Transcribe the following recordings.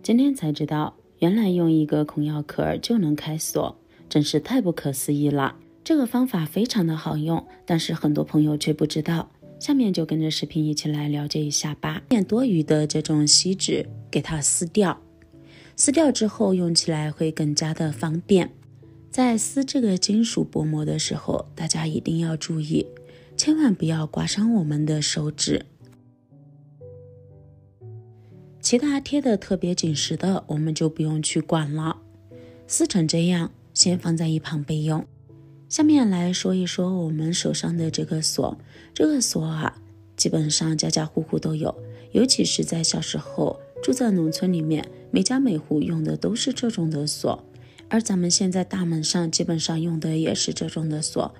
今天才知道，原来用一个孔钥壳就能开锁，真是太不可思议了。这个方法非常的好用，但是很多朋友却不知道。下面就跟着视频一起来了解一下吧。把多余的这种锡纸给它撕掉，撕掉之后用起来会更加的方便。在撕这个金属薄膜的时候，大家一定要注意，千万不要刮伤我们的手指。其他贴的特别紧实的我们就不用去管了，撕成这样先放在一旁备用。下面来说一说我们手上的这个锁。这个锁啊，基本上家家户户都有，尤其是在小时候住在农村里面，每家每户用的都是这种的锁。而咱们现在大门上基本上用的也是这种的锁。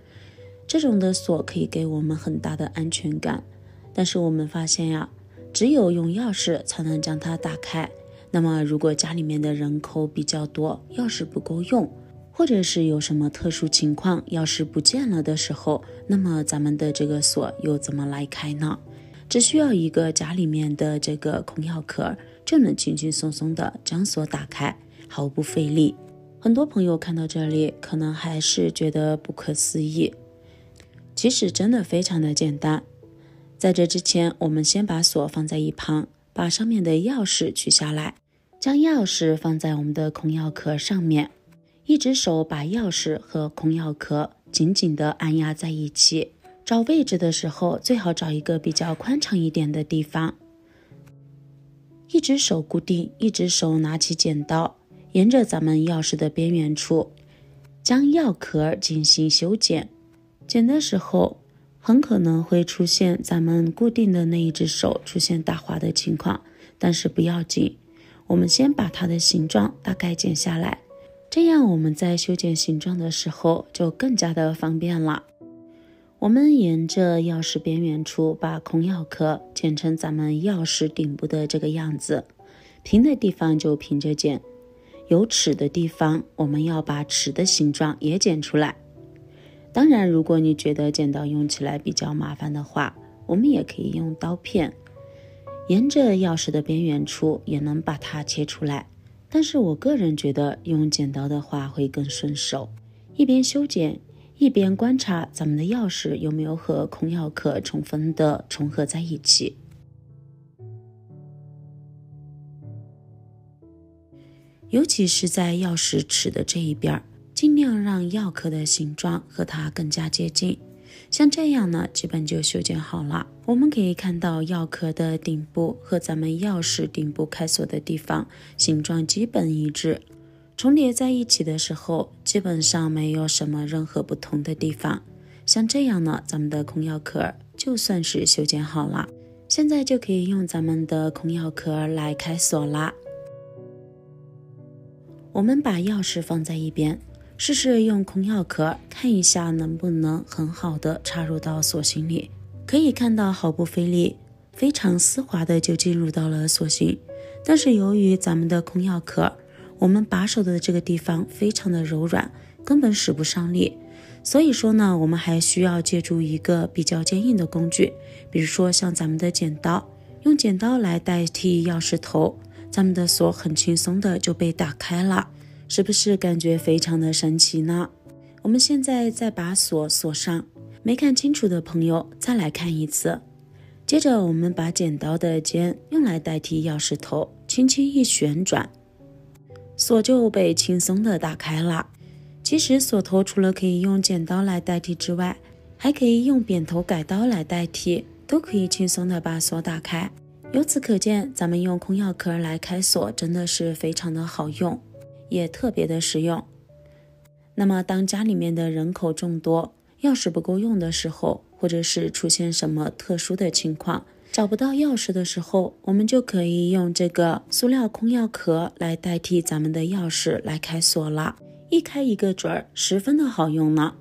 这种的锁可以给我们很大的安全感，但是我们发现呀，只有用钥匙才能将它打开。那么如果家里面的人口比较多，钥匙不够用，或者是有什么特殊情况，钥匙不见了的时候，那么咱们的这个锁又怎么来开呢？只需要一个家里面的这个孔钥壳，就能轻轻松松的将锁打开，毫不费力。很多朋友看到这里可能还是觉得不可思议，其实真的非常的简单。在这之前，我们先把锁放在一旁，把上面的钥匙取下来，将钥匙放在我们的孔钥壳上面，一只手把钥匙和孔钥壳紧紧地按压在一起。找位置的时候，最好找一个比较宽敞一点的地方，一只手固定，一只手拿起剪刀，沿着咱们钥匙的边缘处将钥壳进行修剪。剪的时候很可能会出现咱们固定的那一只手出现打滑的情况，但是不要紧，我们先把它的形状大概剪下来，这样我们在修剪形状的时候就更加的方便了。我们沿着钥匙边缘处把孔钥壳剪成咱们钥匙顶部的这个样子，平的地方就平着剪，有齿的地方我们要把齿的形状也剪出来。当然如果你觉得剪刀用起来比较麻烦的话，我们也可以用刀片，沿着钥匙的边缘处也能把它切出来，但是我个人觉得用剪刀的话会更顺手。一边修剪一边观察咱们的钥匙有没有和孔钥壳充分的重合在一起。尤其是在钥匙齿的这一边，尽量让钥壳的形状和它更加接近。像这样呢，基本就修剪好了。我们可以看到钥壳的顶部和咱们钥匙顶部开锁的地方形状基本一致，重叠在一起的时候基本上没有什么任何不同的地方。像这样呢，咱们的孔钥壳就算是修剪好了。现在就可以用咱们的孔钥壳来开锁啦。我们把钥匙放在一边，试试用孔钥壳看一下能不能很好的插入到锁芯里。可以看到毫不费力，非常丝滑的就进入到了锁芯。但是由于咱们的孔钥壳，我们把手的这个地方非常的柔软，根本使不上力，所以说呢，我们还需要借助一个比较坚硬的工具，比如说像咱们的剪刀，用剪刀来代替钥匙头，咱们的锁很轻松的就被打开了，是不是感觉非常的神奇呢？我们现在再把锁锁上，没看清楚的朋友再来看一次。接着我们把剪刀的尖用来代替钥匙头，轻轻一旋转，锁就被轻松的打开了。其实锁头除了可以用剪刀来代替之外，还可以用扁头改刀来代替，都可以轻松的把锁打开。由此可见，咱们用孔钥壳来开锁真的是非常的好用，也特别的实用。那么当家里面的人口众多，钥匙不够用的时候，或者是出现什么特殊的情况，找不到钥匙的时候，我们就可以用这个塑料孔钥壳来代替咱们的钥匙来开锁了，一开一个准儿，十分的好用呢。